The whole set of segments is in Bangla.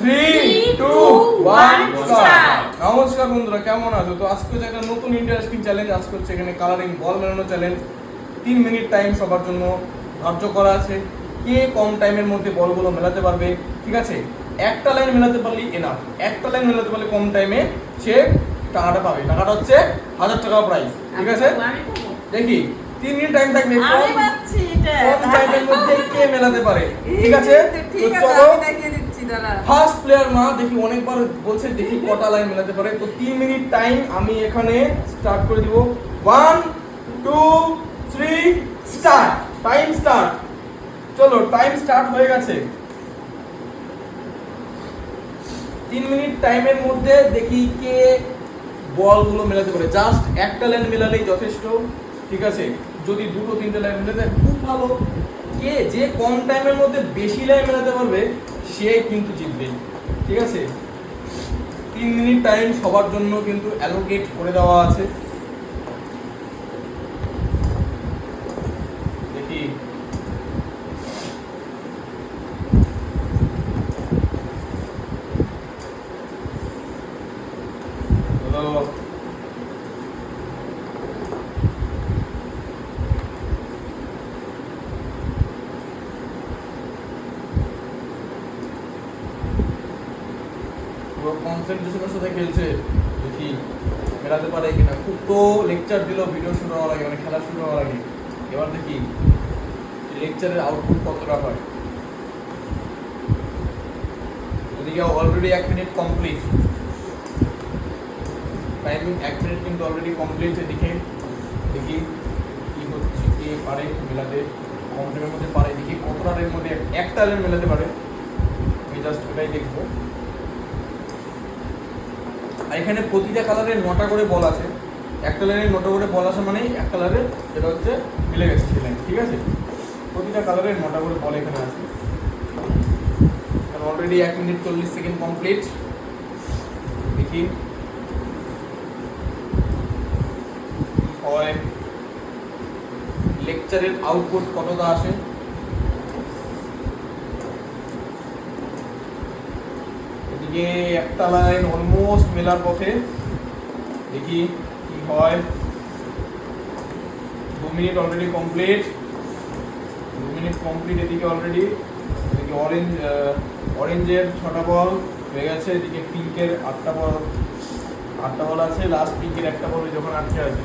3, 2, 1 স্টার্ট। নমস্কার বন্ধুরা, কেমন আছো? তো আজকে হচ্ছে একটা নতুন ইন্টারেস্টিং চ্যালেঞ্জ। আজকে হচ্ছে এখানে কালারিং বল মেলানো চ্যালেঞ্জ। 3 মিনিট টাইম সবার জন্য ধার্য করা আছে। কে কম টাইমের মধ্যে বলগুলো মেলাতে পারবে, ঠিক আছে? একটা লাইন মেলাতে পারলেই এনাফ। একটা লাইন মেলাতে পারলে কম টাইমে সে টাকাটা পাবে। টাকাটা হচ্ছে 1000 টাকা প্রাইস, ঠিক আছে? দেখি 3 মিনিট টাইম থাকবে, কম টাইমের মধ্যে কে মেলাতে পারে, ঠিক আছে? তো চলো, ফার্স্ট প্লেয়ার মা দেখি অনেকবার বলছে, দেখি কটা লাইন মেলাতে পারে। তো 3 মিনিট টাইম আমি এখানে স্টার্ট করে দিব। 1, 2, 3 স্টার্ট। Time start. চলো, টাইম স্টার্ট হয়ে গেছে। 3 মিনিট টাইমের মধ্যে দেখি কে বলগুলো মেলাতে পারে। জাস্ট একটা লাইন মেলালেই যথেষ্ট, ঠিক আছে? যদি দুটো তিনটে লাইন মেলাতে খুব ভালো। কে যে কম টাইমের মধ্যে বেশি লাইন মেলাতে পারবে সে কিন্তু জিতবে, ঠিক আছে? 3 মিনিট টাইম সবার জন্য কিন্তু অ্যালোকেট করে দেওয়া আছে। দেখি হলো, কনসেন্ট্রেশনের সাথে খেলছে। দেখি মেলাতে পারে কিনা। খুব তো লেকচার দিল ভিডিও শুরু হওয়ার আগে, মানে খেলা শুরু হওয়ার আগে। এবার দেখি লেকচারের আউটপুট কতটা হয়। এদিকে already 1 minute complete. Timing 1 minute কিন্তু অলরেডি কমপ্লিট। এদিকে দেখি কি হচ্ছে, কে পারে মেলাতে কম টাইমের মধ্যে পারে। দেখি কতটা টাইমের মধ্যে একটা লাইন মেলাতে পারে। আমি জাস্ট এটাই দেখবো। আর এখানে প্রতিটা কালারের 9টা করে বল আছে। একটা লাইনে 9টা করে বল আছে, মানে এক কালারের যেটা হচ্ছে মিলে গেছে সেই লাইন, ঠিক আছে? প্রতিটা কালারের 9টা করে বল এখানে আছে। কারণ অলরেডি 1 মিনিট 40 সেকেন্ড কমপ্লিট। দেখি হয় লেকচারের আউটপুট কতটা আসে। এদিকে একটা লাইন অলমোস্ট মেলার পথে। দেখি কি হয়। 2 minute already complete. 2 minute complete. এদিকে অলরেডি এদিকে অরেঞ্জের 6টা বল হয়ে গেছে। এদিকে পিঙ্কের 8টা বল আছে। লাস্ট পিঙ্কের একটা বল যখন আটকে আছে।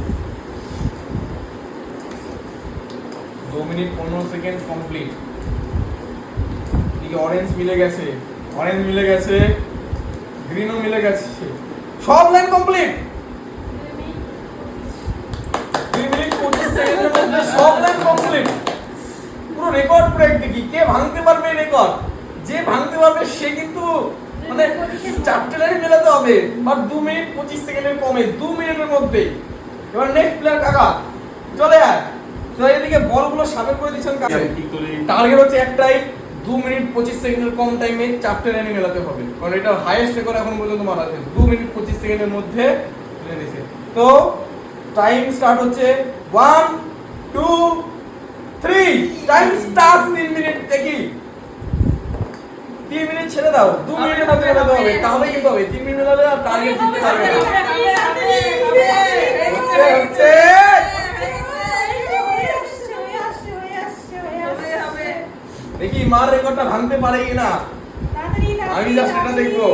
2 মিনিট 15 সেকেন্ড কমপ্লিট। এদিকে অরেঞ্জ মিলে গেছে, গ্রিনও মিলে গেছে। সব লাইন কমপ্লিট। 2 মিনিট 25 সেকেন্ডের মধ্যে সব লাইন কমপ্লিট। পুরো রেকর্ড ব্রেক। দেখি কে ভাঙতে পারবে এই রেকর্ড। যে ভাঙতে পারবে সে কিন্তু মানে 4টে লাইন মেলাতে হবে, আর 2 মিনিট 25 সেকেন্ডের কমে 2 মিনিটের মধ্যে। এবার নেক্সট প্লেয়ার কাকা চলে আয়। তো এদিকে বলগুলো সাবেক করে দিচ্ছেন কাছে। টার্গেট হচ্ছে একটাই, 2 মিনিট 25 সেকেন্ডের কম টাইমে 4টে লাইন মেলাতে হবে। কারণ এটা হাইয়েস্ট রেকর্ড এখন পর্যন্ত মারা আছে। 2 মিনিট 25 সেকেন্ডের মধ্যে মেলে দিয়েছে। তো টাইম স্টার্ট হচ্ছে 1, 2, 3 টাইম স্টার্ট। 3 মিনিট। দেখি 3 মিনিট ছেড়ে দাও, 2 মিনিটের মধ্যে মেলাতে হবে, তাহলে কিন্তু হবে। 3 মিনিট মেলালে আর টার্গেট জিততে পারবে না। হচ্ছে দেখি মার রেকর্ডটা ভাঙতে পারে কিনা। আমি জাস্ট এটা দেখবো।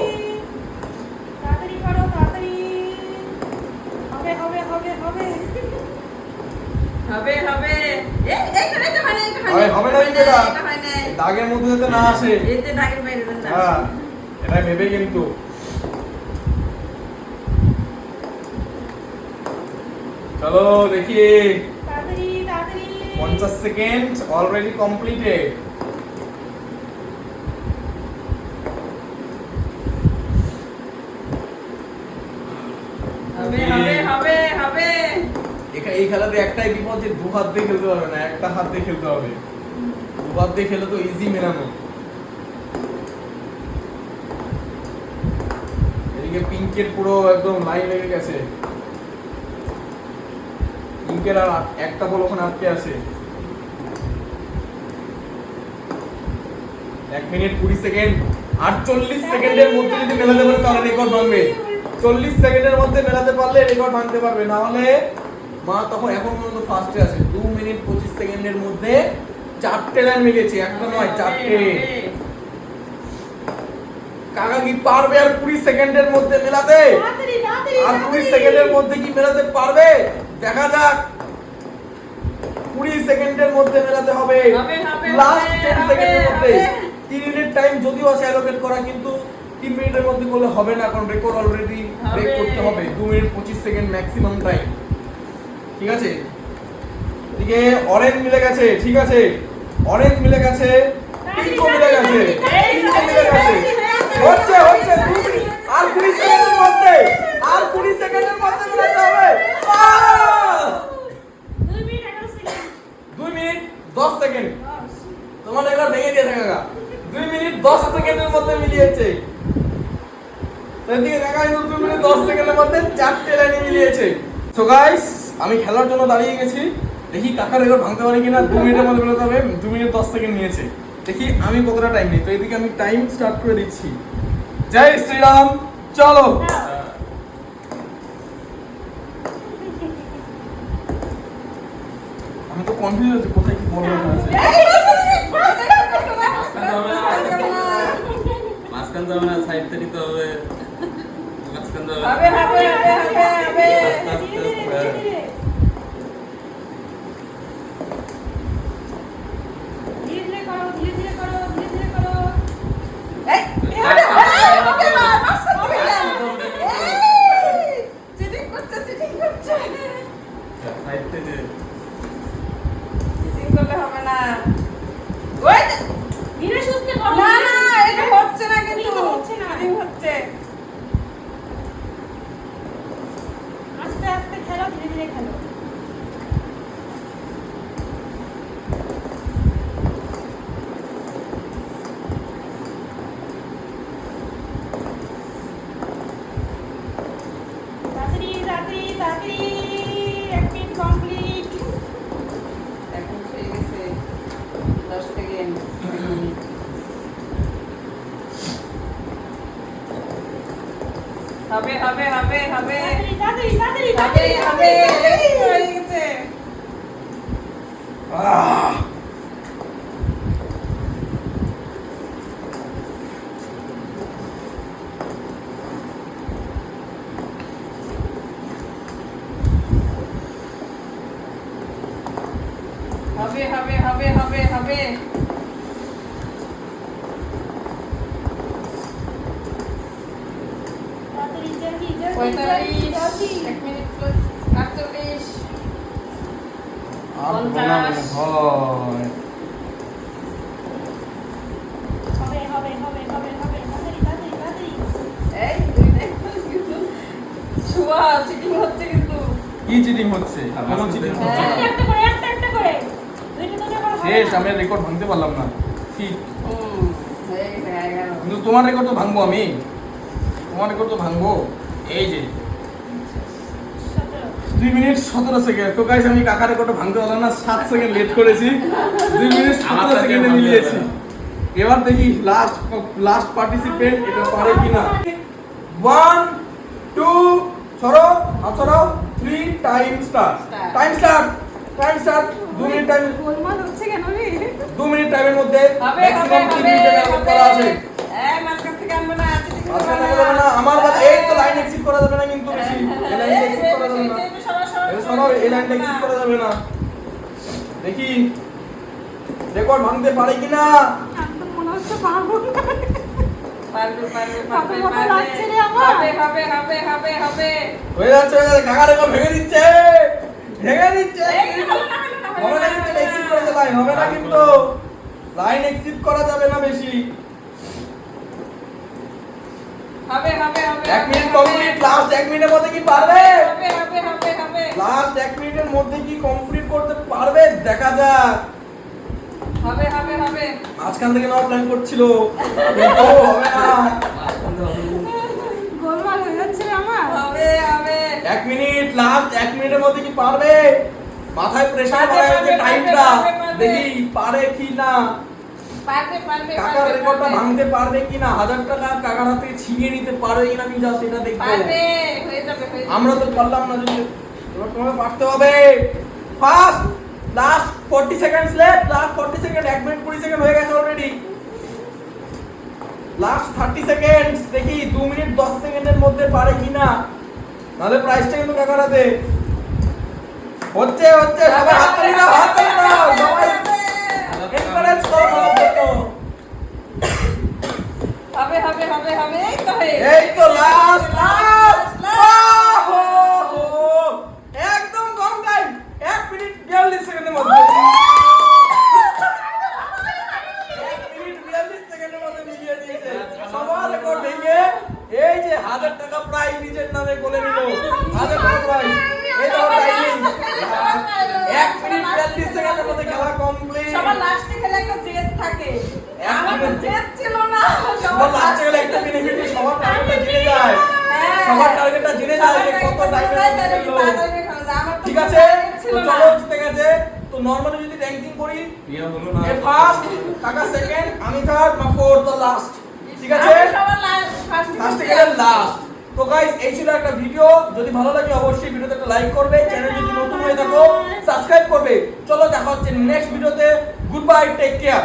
হবে না এটা দাগের মধ্যে যাতে না আসে। হ্যাঁ, এটা ভেবে কিন্তু। চলো দেখি 50 সেকেন্ড অলরেডি কমপ্লিটেড। এই খেলাতে একটাই বিপদ যে 2 হাত দিয়ে খেলতে পারবে না, একটা হাত দিয়ে খেলতে হবে। 2 হাত দিয়ে খেলে তো ইজি মেলানো। এদিকে পিঙ্কের পুরো একদম লাইন লেগে গেছে। পিঙ্কের আর একটা বল ওখানে আটকে আছে। 1 মিনিট 20 সেকেন্ড। 48 সেকেন্ডের মধ্যে যদি মেলাতে পারে তাহলে রেকর্ড ভাঙবে। 40 সেকেন্ডের মধ্যে মেলাতে পারলে রেকর্ড ভাঙতে পারবে, না হলে মা তখন এখন পর্যন্ত ফার্স্টে আছে। 2 মিনিট 25 সেকেন্ডের মধ্যে 4টে লাইন মিলিয়েছে, একটা নয় 4টে। কাকা কি পারবে আর 20 সেকেন্ডের মধ্যে মেলাতে? আর 20 সেকেন্ডের মধ্যে কি মেলাতে পারবে? দেখা যাক। 20 সেকেন্ডের মধ্যে মেলাতে হবে, লাস্ট 10 সেকেন্ডের মধ্যে। 3 মিনিট টাইম যদিও আছে অ্যালোকেট করা, কিন্তু 3 মিনিটের মধ্যে করলে হবে না, কারণ রেকর্ড অলরেডি ব্রেক করতে হবে। 2 মিনিট 25 সেকেন্ড ম্যাক্সিমাম টাইম। ঠিক আছে, এদিকে অরেঞ্জ মিলে গেছে। ঠিক আছে, অরেঞ্জ মিলে গেছে, পিঙ্কও মিলে গেছে, পিঙ্কও মিলে গেছে। হচ্ছে হচ্ছে 2 মিনিট আর 20 সেকেন্ডের মধ্যে, আর 20 সেকেন্ডের মধ্যে মেলাতে হবে। 2 মিনিট 10 সেকেন্ড। তোমার এবার ভেঙে দিয়ে কাকা। 2 মিনিট 10 সেকেন্ডের মধ্যে মিলিয়েছে। এদিকে কাকা 2 মিনিট 10 সেকেন্ডের মধ্যে 4টে লাইনে মিলিয়েছে। সো গাইস, আমি খেলার জন্য দাঁড়িয়ে গেছি, দেখি কাকা রেকর্ড ভাঙতে পারে কিনা। 2 মিনিটের মধ্যে মেলাতে হবে। 2 মিনিট 10 সেকেন্ড নিয়েছে, দেখি আমি কতটা টাইম নিই। তো এদিকে আমি টাইম স্টার্ট করে দিচ্ছি। জয় শ্রীরাম, চলো। আমি তো কনফিউজ আছি কোথায় কি বলবো না আছে। মাঝখান যাবে না, সাইড থেকে তো হবে। মাঝখান যাবে হবে হবে হবে হবে হবে। আস্তে আস্তে আস্তে। ধীরে ধীরে করো, ধীরে ধীরে করো, ধীরে ধীরে করো। এই ওকে মা মাস করে গেল। এই চিটিং করছে, চিটিং করছে। সাইড থেকে চিটিং করলে হবে না। ওই ধীরে সুস্থে করো। না না, এটা হচ্ছে না, কিন্তু হচ্ছে না। চিটিং হচ্ছে। আস্তে আস্তে খেলো, ধীরে ধীরে খেলো। তাড়াতাড়ি তাড়াতাড়ি তাড়াতাড়ি, 1 মিনিট কমপ্লিট। এখন হয়ে গেছে 10 সেকেন্ড। হবে হবে হবে হবে তাড়াতাড়ি তাড়াতাড়ি হবে তাড়াতাড়ি হবে। তাড়াতাড়ি। হয়ে গেছে। আহ! হবে হবে হবে হবে হবে। তাড়াতাড়ি জলদি জলদি 45 জলদি। 1 মিনিট 48 আর 50 বলা মনে হয়। হবে হবে হবে হবে হবে। তাড়াতাড়ি তাড়াতাড়ি তাড়াতাড়ি। এই দুইটাই কিন্তু শুয়া চিটিং হচ্ছে কিন্তু। কি চিটিং হচ্ছে? কোনো চিটিং হচ্ছে না। একটা করে একটা একটা করে। দুইটা দুটো করে হবে শেষ, না। আমি রেকর্ড ভাঙতে পারলাম না। ঠিক, হয়ে গেছে, হয়ে গেল। কিন্তু তোমার রেকর্ড তো ভাঙবো আমি। তোমার রেকর্ড তো ভাঙবো। এই যে 17 2 মিনিট 17 সেকেন্ড। তো গাইস, আমি কাকার রেকর্ড ভাঙতে পারলাম না, 7 সেকেন্ড লেট করেছি। 2 মিনিট 17 সেকেন্ডে মিলিয়েছি। এবার দেখি লাস্ট পার্টিসিপেন্ট এটা পারে কিনা। 1 2 সরো, হাত সরাও, 3 time start. Time start, time start. 2 minute time, গোলমাল হচ্ছে কেন রে? 2 মিনিট টাইমের মধ্যে হবে হবে ম্যাক্সিমাম 3 হবে মিনিটের রেকর্ড হবে। করা আছে। এই মাঝখান থেকে আনবো না, চিটিং আজকে করবো না যাবে না, আমার বাদ এই তো লাইন এক্সিট করা যাবে না, কিন্তু বেশি এই লাইন এক্সিট করা যাবে না। এই সরাও, এই লাইন এক্সিট করা যাবে না। দেখি রেকর্ড ভাঙতে পারে কিনা। আমি তো মনে হচ্ছে পারবো না। পারবে পারবে কত পারবে মতো লাগছে রে আমার। হবে হবে হবে হবে হবে। হয়ে যাচ্ছে, হয়ে যাচ্ছে। কাকা রেকর্ড ভেঙে দিচ্ছে, ভেঙে দিচ্ছে। এই হলো না, হলো না, হলো হবে না না, কিন্তু এক্সিট করা যাবে, লাইন হবে না কিন্তু। লাইন এক্সিট করা যাবে না বেশি। হবে হবে হবে 1 মিনিট কমপ্লিট। লাস্ট 1 মিনিটের মধ্যে কি পারবে? হবে হবে হবে হবে লাস্ট 1 মিনিটের মধ্যে কি কমপ্লিট করতে পারবে? দেখা যাক। হবে হবে হবে। মাঝখান থেকে নাও প্ল্যান করছিল, কিন্তু হবে না। মাঝখান যাবে গোলমাল হয়ে যাচ্ছে রে আমার। হবে হবে 1 মিনিট, লাস্ট 1 মিনিটের মধ্যে কি পারবে? মাথায় প্রেসার পারবে, পড়ে পারবে, টাইমটা পারবে, পারবে। দেখি পারে কি না। পারবে পারবে কাকার রেকর্ডটা ভাঙতে পারবে কিনা, 1000 টাকা কাকার হাতে ছিনিয়ে নিতে পারবে কিনা আমি জাস্ট এটা দেখবো। পারবে, হয়ে যাবে হয়ে যাবে। আমরা তো পারলাম না, যদি এবার তোমাকে পারতে হবে। First last 40 seconds left, last 40 second, 1 minute 20 second হয়ে গেছে অলরেডি। লাস্ট 30 সেকেন্ডস, দেখি 2 মিনিট 10 সেকেন্ডের মধ্যে পারে কিনা, নাহলে প্রাইসটা কিন্তু কাকার হাতে। হচ্ছে হচ্ছে, সবাই হাততালি দাও, হাততালি দাও, সবাই এনকারেজ করো আমাদের জন্য। হবে হবে হবে হবে, এই তো হয়ে এই তো লাস্ট লাস্ট, একদম কম টাইম, 1 মিনিট 42 সেকেন্ডের মধ্যে, 1 মিনিট 42 সেকেন্ডের মধ্যে মিলিয়ে দিয়েছে সবার রেকর্ড ভেঙে। এই যে 1000 টাকা প্রাইজ নিজের নামে বলে নিল, 1000 টাকা প্রাইজ। এই তো টাইমিং 1 মিনিট 42 সেকেন্ডের মধ্যে খেলা কমপ্লিট। সবার লাস্টে খেলে একটা জেদ থাকে, আমার তো জেদ ছিল না। সবার লাস্টে গেলে একটা বেনিফিট, সবার টার্গেটটা জেনে যায়, সবার টার্গেটটা জেনে যায় যে কত টাইমের মধ্যে খেললো। ঠিক আছে, তো চলো জিতে গেছে। তো নরমালি যদি র্যাঙ্কিং করি, ইয়া হলো না। এ ফার্স্ট, কাকা সেকেন্ড, আমি থার্ড, মা ফোর্থ, তো লাস্ট। ঠিক আছে, সবার লাস্ট লাস্টে গেলে লাস্ট। তো গাইস, এই ছিল একটা ভিডিও। যদি ভালো লাগে অবশ্যই ভিডিওতে একটা লাইক করবে, চ্যানেল যদি নতুন হয়ে থাকো সাবস্ক্রাইব করবে। চলো দেখা হচ্ছে নেক্সট ভিডিওতে। Good bye, take care.